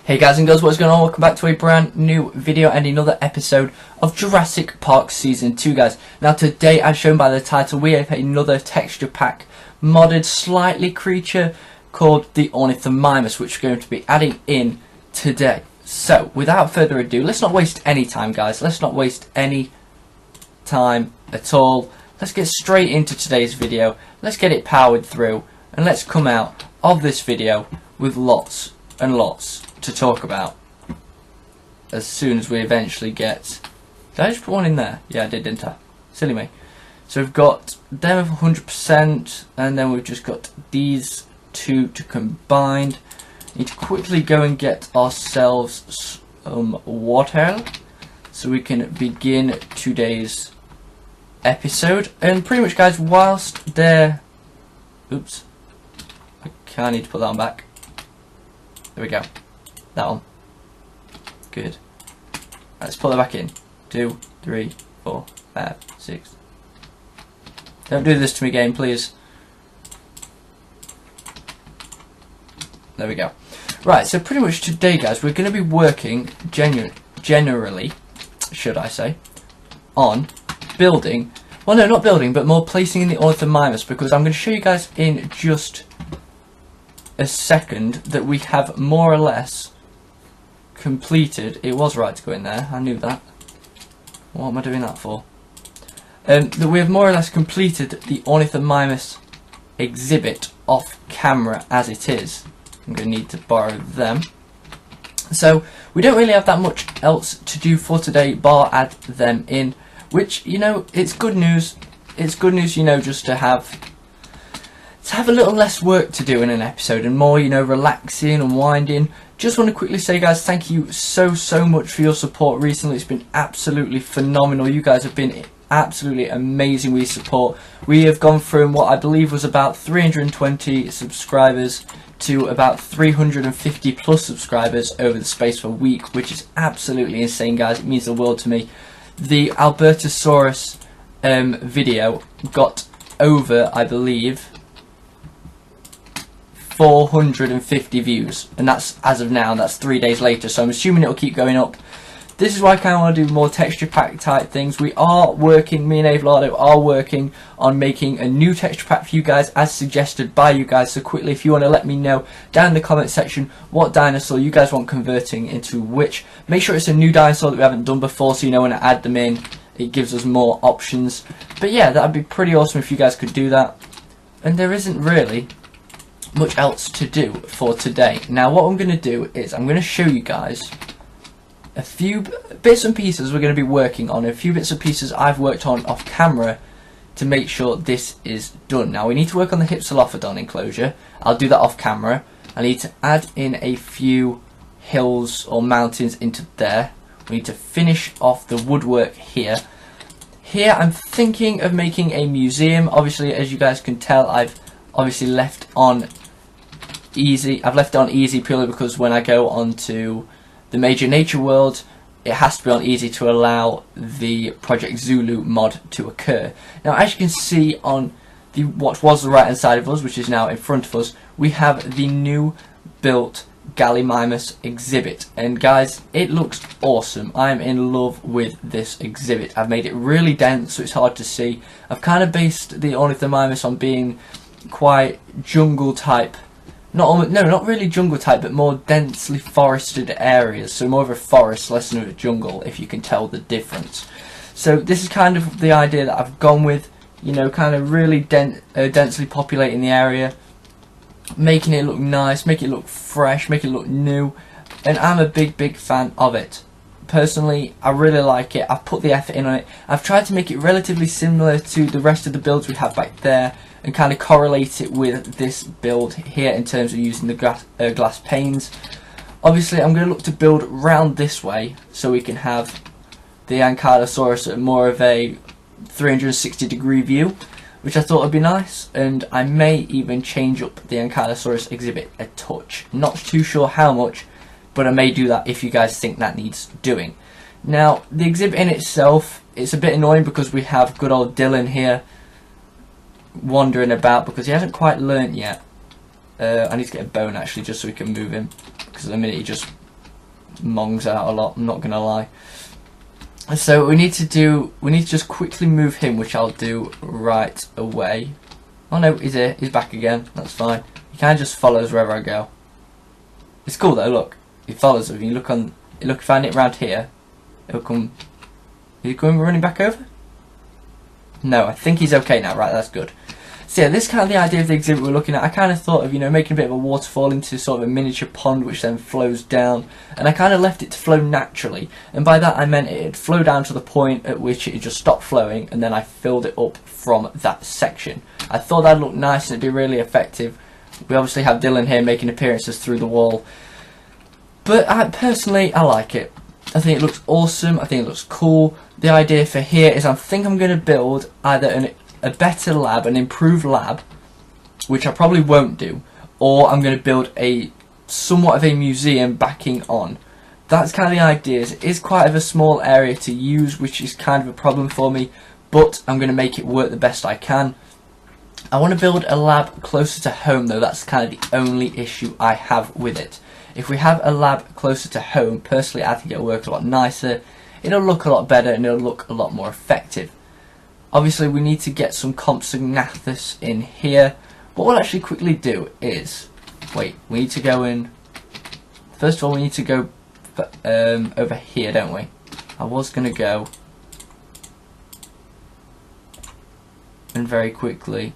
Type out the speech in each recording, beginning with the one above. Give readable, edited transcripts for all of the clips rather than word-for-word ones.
Hey guys and girls, what's going on? Welcome back to a brand new video and another episode of Jurassic Park Season 2, guys. Now today, as shown by the title, we have another texture pack modded slightly creature called the Ornithomimus, which we're going to be adding in today. So, without further ado, let's not waste any time, guys. Let's not waste any time at all. Let's get straight into today's video. Let's get it powered through and let's come out of this video with lots and lots to talk about as soon as we eventually get... Did I just put one in there? Yeah, I did, didn't I? Silly me. So we've got them of 100%, and then we've just got these two to combine. Need to quickly go and get ourselves some water so we can begin today's episode. And pretty much, guys, whilst they're... Oops. Okay, I need to put that one back. There we go. That one. Good. Let's put that back in. 2, 3, 4, 5, 6. Don't do this to me, game, please. There we go. Right, so pretty much today, guys, we're going to be working generally, should I say, on building. Well, no, not building, but more placing in the Ornithomimus, because I'm going to show you guys in just a second that we have more or less completed. It was right to go in there, I knew that. What am I doing that for? That we have more or less completed the Ornithomimus exhibit off camera as it is. I'm going to need to borrow them. So we don't really have that much else to do for today bar add them in, which, you know, it's good news. It's good news, you know, just to have a little less work to do in an episode and more, you know, relaxing and winding. Just want to quickly say, guys, thank you so much for your support recently. It's been absolutely phenomenal. You guys have been absolutely amazing with your support. We have gone from what I believe was about 320 subscribers to about 350 plus subscribers over the space of a week, which is absolutely insane, guys. It means the world to me. The Albertosaurus video got over, I believe, 450 views, and that's as of now. That's 3 days later, so I'm assuming it'll keep going up. This is why I kind of want to do more texture pack type things. We are working, me and Avelado are working on making a new texture pack for you guys as suggested by you guys. So quickly, if you want to let me know down in the comment section what dinosaur you guys want converting into which, make sure it's a new dinosaur that we haven't done before, so you know when to add them in it gives us more options. But yeah, that would be pretty awesome if you guys could do that. And there isn't really much else to do for today. Now what I'm going to do is I'm going to show you guys a few bits and pieces we're going to be working on, a few bits and pieces I've worked on off camera to make sure this is done. Now we need to work on the Hypsilophodon enclosure. I'll do that off camera. I need to add in a few hills or mountains into there. We need to finish off the woodwork here. Here I'm thinking of making a museum. Obviously, as you guys can tell, I've obviously left on easy. I've left it on easy purely because when I go onto the Major Nature World, it has to be on easy to allow the Project Zulu mod to occur. Now, as you can see on the what was the right hand side of us, which is now in front of us, we have the new built Gallimimus exhibit, and guys, it looks awesome. I'm in love with this exhibit. I've made it really dense so it's hard to see. I've kind of based the Ornithomimus on being quite jungle type. Not really jungle type, but more densely forested areas. So more of a forest, less than a jungle, if you can tell the difference. So this is kind of the idea that I've gone with. You know, kind of really densely populating the area, making it look nice, make it look fresh, make it look new. And I'm a big fan of it. Personally, I really like it. I've put the effort in on it. I've tried to make it relatively similar to the rest of the builds we have back there, and kind of correlate it with this build here in terms of using the glass panes. Obviously, I'm going to look to build round this way so we can have the Ankylosaurus at more of a 360-degree view, which I thought would be nice. And I may even change up the Ankylosaurus exhibit a touch. Not too sure how much, but I may do that if you guys think that needs doing. Now, the exhibit in itself, it's a bit annoying because we have good old Dylan here wandering about because he hasn't quite learnt yet. I need to get a bone actually just so we can move him, because at the minute he just mongs out a lot, I'm not gonna lie. So we need to just quickly move him, which I'll do right away. Oh no, he's here, he's back again, that's fine. He kinda just follows wherever I go. It's cool though, look. He follows us. If you find it around here, he'll come. Is he going running back over? No, I think he's okay now, right, that's good. So yeah, this is kind of the idea of the exhibit we're looking at. I kind of thought of, making a bit of a waterfall into sort of a miniature pond which then flows down, and I kind of left it to flow naturally, and by that I meant it'd flow down to the point at which it just stopped flowing, and then I filled it up from that section. I thought that'd look nice and it'd be really effective. We obviously have Dylan here making appearances through the wall, but personally I like it. I think it looks awesome, I think it looks cool. The idea for here is I think I'm going to build either a better lab, an improved lab, which I probably won't do, or I'm going to build a somewhat of a museum backing on. That's kind of the idea. It is quite of a small area to use, which is kind of a problem for me, but I'm going to make it work the best I can. I want to build a lab closer to home though, that's kind of the only issue I have with it. If we have a lab closer to home, personally I think it'll work a lot nicer, it'll look a lot better, and it'll look a lot more effective. Obviously we need to get some Compsognathus in here. What we'll actually quickly do is, wait, we need to go in, first of all we need to go over here, don't we? I was going to go and very quickly,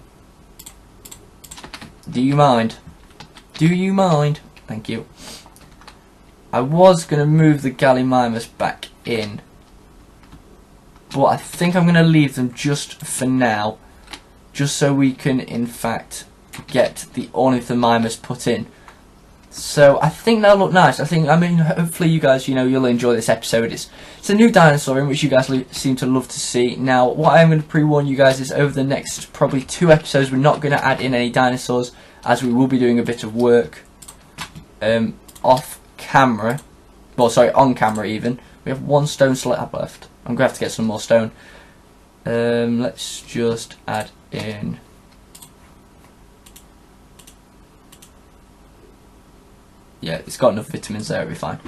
do you mind? Do you mind? Thank you. I was going to move the Gallimimus back in, but I think I'm going to leave them just for now, just so we can in fact get the Ornithomimus put in. So I think that'll look nice. Hopefully you guys, you'll enjoy this episode. It's a new dinosaur in which you guys seem to love to see. Now, what I am going to pre-warn you guys is over the next probably 2 episodes, we're not going to add in any dinosaurs, as we will be doing a bit of work off camera. Well, sorry, on camera even. We have 1 stone slab left. I'm going to have to get some more stone. Let's just add in. Yeah, it's got enough vitamins there, it'll be fine.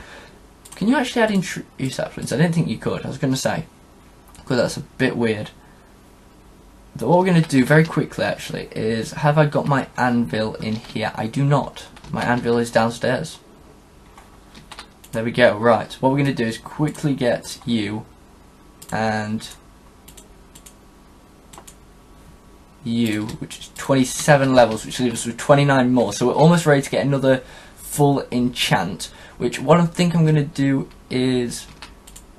Can you actually add in tree saplings? I didn't think you could, I was going to say, because that's a bit weird. But what we're going to do very quickly actually is, have I got my anvil in here? I do not. My anvil is downstairs. There we go, right. What we're going to do is quickly get you and you, which is 27 levels, which leaves us with 29 more. So we're almost ready to get another full enchant, which what I think I'm going to do is,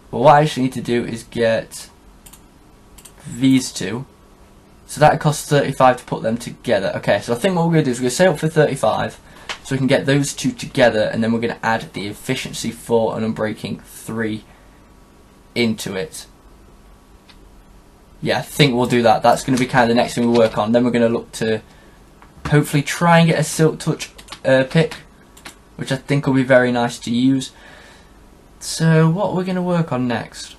well, what I actually need to do is get these 2. So that costs 35 to put them together. Okay, so I think what we're going to do is we're going to set up for 35, so we can get those 2 together, and then we're going to add the efficiency 4 and unbreaking 3 into it. Yeah, I think we'll do that. That's going to be kind of the next thing we work on. Then we're going to look to hopefully try and get a Silk Touch pick, which I think will be very nice to use. So what we're going to work on next,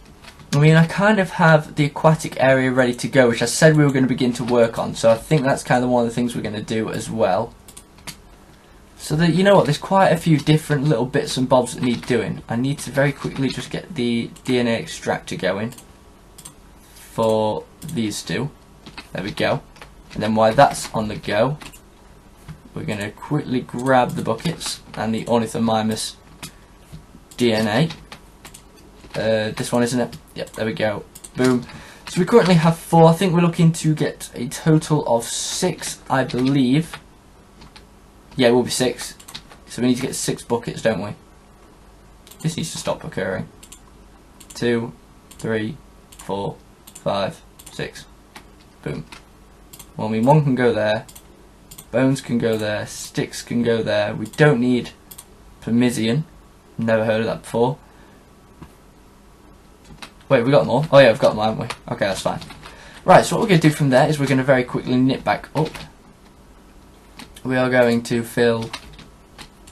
I kind of have the aquatic area ready to go, which I said we were going to begin to work on, so I think that's kind of one of the things we're going to do as well. So that, there's quite a few different little bits and bobs that need doing. I need to very quickly just get the DNA extractor going for these 2. There we go. And then while that's on the go, we're going to quickly grab the buckets and the Ornithomimus DNA. This one, isn't it? Yep, there we go. Boom. So we currently have 4. I think we're looking to get a total of 6, I believe. Yeah, it will be 6. So we need to get 6 buckets, don't we? This needs to stop occurring. 2, 3, 4, 5, 6. Boom. Well, 1 can go there. Bones can go there. Sticks can go there. We don't need Permissian. Never heard of that before. Wait, we got more? Oh yeah, we've got more, haven't we? Okay, that's fine. Right, so what we're going to do from there is we're going to very quickly nip back up. We are going to fill...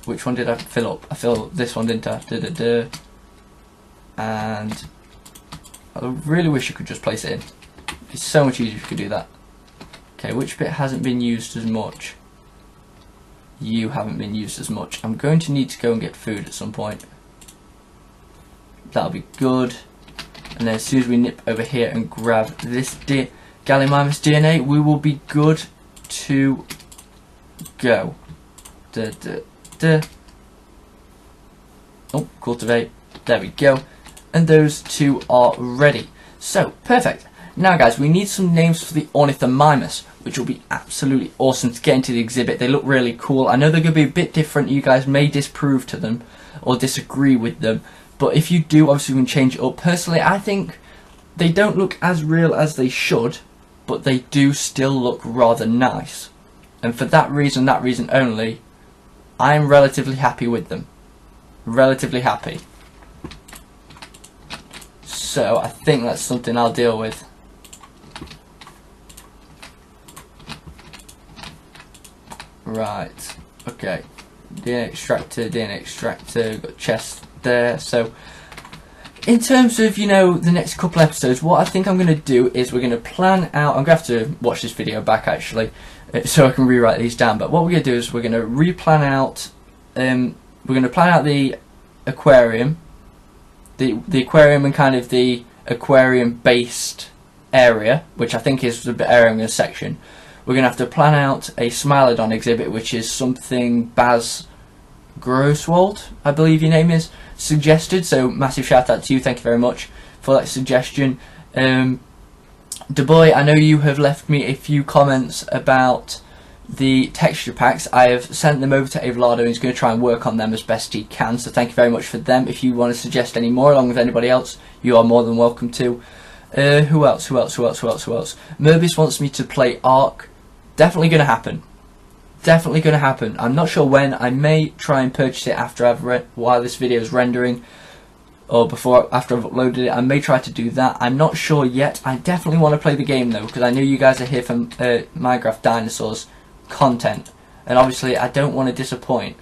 Which one did I fill up? I filled this one, didn't I? And I really wish you could just place it in. It's so much easier if you could do that. Okay, which bit hasn't been used as much? You haven't been used as much. I'm going to need to go and get food at some point. That'll be good. And then as soon as we nip over here and grab this Gallimimus DNA, we will be good to go. Oh, cultivate. There we go. And those two are ready. So, perfect. Now guys, we need some names for the Ornithomimus, which will be absolutely awesome to get into the exhibit. They look really cool. I know they're going to be a bit different. You guys may disprove to them or disagree with them. But if you do, obviously we can change it up. Personally, I think they don't look as real as they should, but they do still look rather nice. And for that reason only, I'm relatively happy with them. Relatively happy. So I think that's something I'll deal with. Right. Okay. DNA extractor, got chest there. So in terms of, you know, the next couple episodes, what I think I'm going to do is we're going to plan out. I'm going to have to watch this video back actually, so I can rewrite these down. But what we're going to do is we're going to replan out. We're going to plan out the aquarium, the aquarium and kind of the aquarium based area, which I think is the area I'm going to section. We're going to have to plan out a Smilodon exhibit, which is something Baz Grosswald, I believe your name is, suggested. So massive shout out to you, thank you very much for that suggestion. Duboy, I know you have left me a few comments about the texture packs. I have sent them over to Avelado and he's going to try and work on them as best he can, so thank you very much for them. If you want to suggest any more along with anybody else, you are more than welcome to. Who else? Merbius wants me to play Ark. Definitely going to happen. Definitely going to happen. I'm not sure when. I may try and purchase it after I've while this video is rendering, or after I've uploaded it. I may try to do that. I'm not sure yet. I definitely want to play the game though, because I know you guys are here for Minecraft Dinosaurs content, and obviously I don't want to disappoint.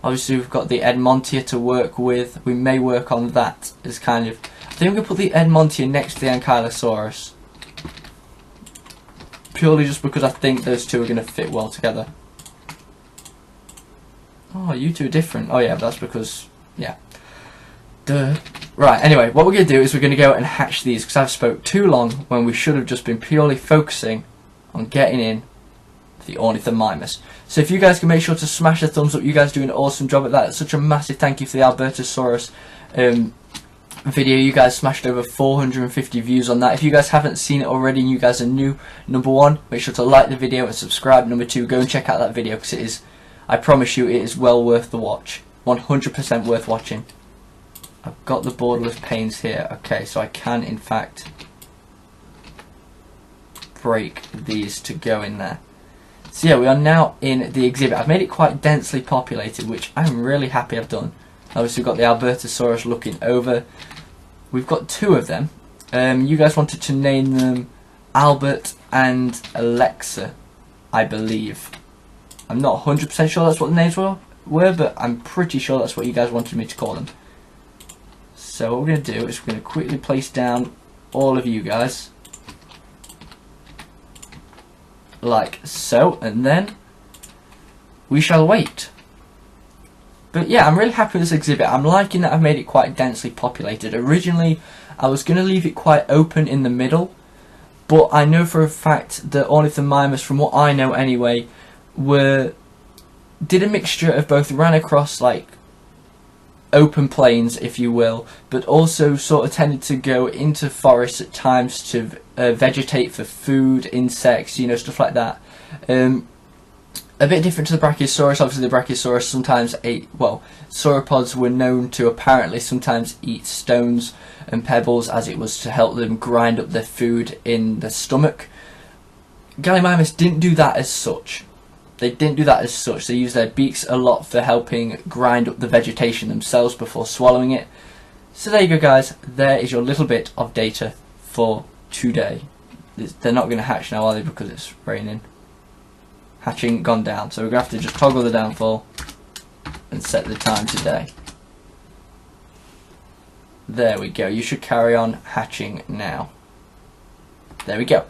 Obviously we've got the Edmontia to work with. We may work on that as kind of. I think I'm going to put the Edmontia next to the Ankylosaurus, purely just because I think those two are going to fit well together. Oh, you two are different. Oh yeah, that's because, yeah. Duh. Right, anyway, what we're going to do is we're going to go and hatch these, because I've spoke too long when we should have just been purely focusing on getting in the Ornithomimus. So if you guys can make sure to smash a thumbs up, you guys do an awesome job at that. It's such a massive thank you for the Albertosaurus video. You guys smashed over 450 views on that. If you guys haven't seen it already and you guys are new, number one, make sure to like the video and subscribe. Number two, go and check out that video, because it is, I promise you, it is well worth the watch. 100% worth watching. I've got the borderless panes here. Okay, so I can in fact break these to go in there. So yeah, we are now in the exhibit. I've made it quite densely populated, which I'm really happy I've done. Obviously we've got the Albertosaurus looking over. We've got two of them. You guys wanted to name them Albert and Alexa, I believe. I'm not 100% sure that's what the names were, but I'm pretty sure that's what you guys wanted me to call them. So what we're going to do is we're going to quickly place down all of you guys, like so, and then we shall wait. But yeah, I'm really happy with this exhibit. I'm liking that I've made it quite densely populated. Originally, I was going to leave it quite open in the middle, but I know for a fact that Ornithomimus, from what I know anyway, did a mixture of both ran across like open plains, if you will, but also sort of tended to go into forests at times to vegetate for food, insects, you know, stuff like that. A bit different to the Brachiosaurus. Obviously the Brachiosaurus sometimes ate, well, sauropods were known to apparently sometimes eat stones and pebbles, as it was to help them grind up their food in the stomach. Gallimimus didn't do that as such. They didn't do that as such. They used their beaks a lot for helping grind up the vegetation themselves before swallowing it. So there you go guys, there is your little bit of data for today. They're not going to hatch now, are they, because it's raining. Hatching gone down, so we're going to have to just toggle the downfall and set the time today. There we go, you should carry on hatching now. There we go.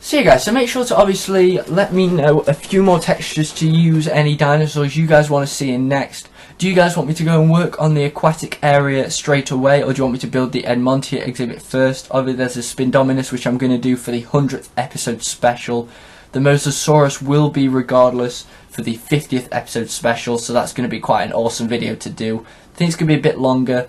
So yeah guys, so make sure to obviously let me know a few more textures to use, any dinosaurs you guys want to see in next. Do you guys want me to go and work on the aquatic area straight away, or do you want me to build the Edmontia exhibit first? Obviously there's a Spindominus which I'm going to do for the 100th episode special. The Mosasaurus will be regardless for the 50th episode special, so that's going to be quite an awesome video to do. I think it's going to be a bit longer.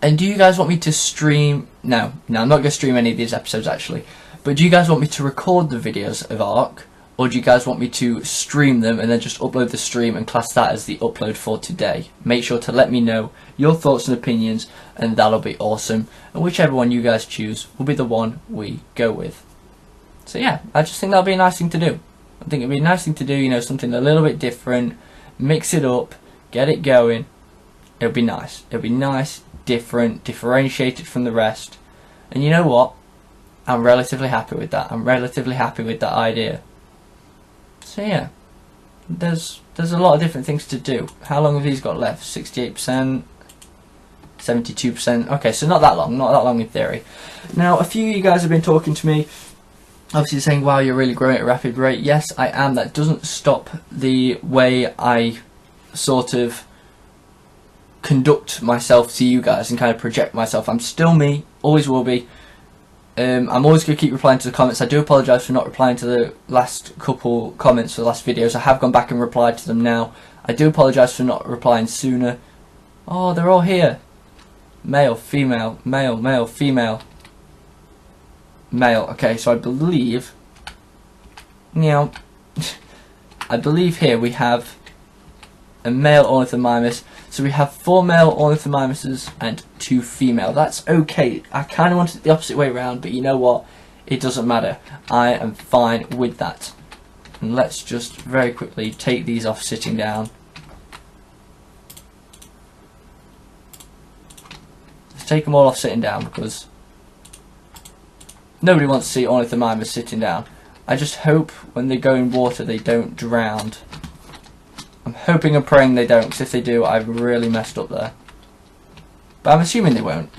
And do you guys want me to stream? No, I'm not going to stream any of these episodes actually. But do you guys want me to record the videos of ARK, or do you guys want me to stream them and then just upload the stream and class that as the upload for today? Make sure to let me know your thoughts and opinions, and that'll be awesome. And whichever one you guys choose will be the one we go with. So yeah, I just think that'll be a nice thing to do. I think it'd be a nice thing to do, you know, something a little bit different, mix it up, get it going. It'll be nice. It'll be nice, different, differentiated from the rest. And you know what? I'm relatively happy with that. I'm relatively happy with that idea. So yeah, there's a lot of different things to do. How long have these got left? 68%, 72%. Okay, so not that long in theory. Now, a few of you guys have been talking to me, obviously saying, wow, you're really growing at a rapid rate. Yes, I am. That doesn't stop the way I sort of conduct myself to you guys and kind of project myself. I'm still me, always will be. I'm always going to keep replying to the comments. I do apologise for not replying to the last couple comments for the last videos. I have gone back and replied to them now. I do apologise for not replying sooner. Oh, they're all here. Male, female, male, male, female, male. Okay, so I believe, now, I believe here we have a male Ornithomimus. So we have 4 male Ornithomimuses and 2 female. That's okay. I kind of wanted it the opposite way around, but you know what? It doesn't matter. I am fine with that. And let's just very quickly take these off sitting down. Let's take them all off sitting down because nobody wants to see Ornithomimus sitting down. I just hope when they go in water they don't drown. I'm hoping and praying they don't, because if they do, I've really messed up there. But I'm assuming they won't.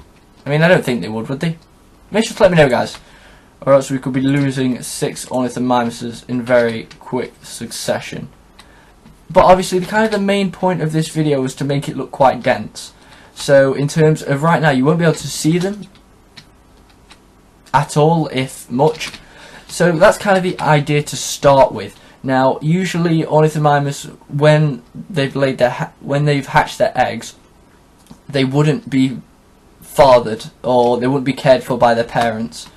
I mean, I don't think they would they? Make sure to let me know, guys. Or else we could be losing 6 Ornithomimuses in very quick succession. But obviously, the main point of this video was to make it look quite dense. So, in terms of right now, you won't be able to see them at all, if much. So, that's kind of the idea to start with. Now, usually Ornithomimus, when they've hatched their eggs, they wouldn't be fathered or they wouldn't be cared for by their parents.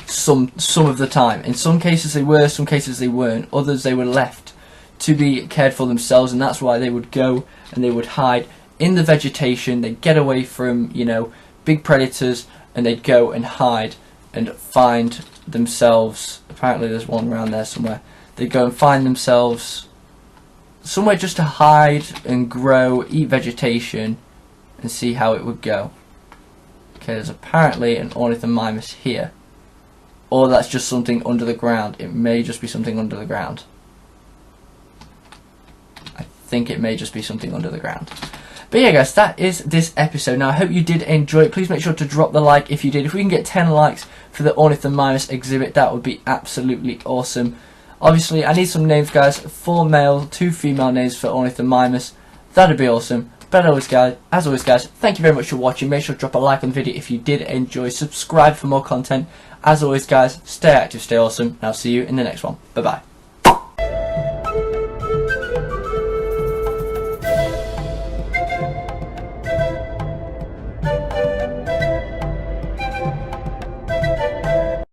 Some of the time, in some cases they were, some cases they weren't. Others they were left to be cared for themselves, and that's why they would go and they would hide in the vegetation. They'd get away from, you know, big predators, and they'd go and hide and find themselves. Apparently, there's one around there somewhere. They go and find themselves somewhere just to hide and grow, eat vegetation, and see how it would go. Okay, there's apparently an Ornithomimus here. Or that's just something under the ground. It may just be something under the ground. I think it may just be something under the ground. But yeah guys, that is this episode. Now I hope you did enjoy it. Please make sure to drop the like if you did. If we can get 10 likes for the Ornithomimus exhibit, that would be absolutely awesome. Obviously, I need some names, guys. 4 male, 2 female names for Ornithomimus. That'd be awesome. But as always, guys, thank you very much for watching. Make sure to drop a like on the video if you did enjoy. Subscribe for more content. As always, guys, stay active, stay awesome, and I'll see you in the next one. Bye-bye.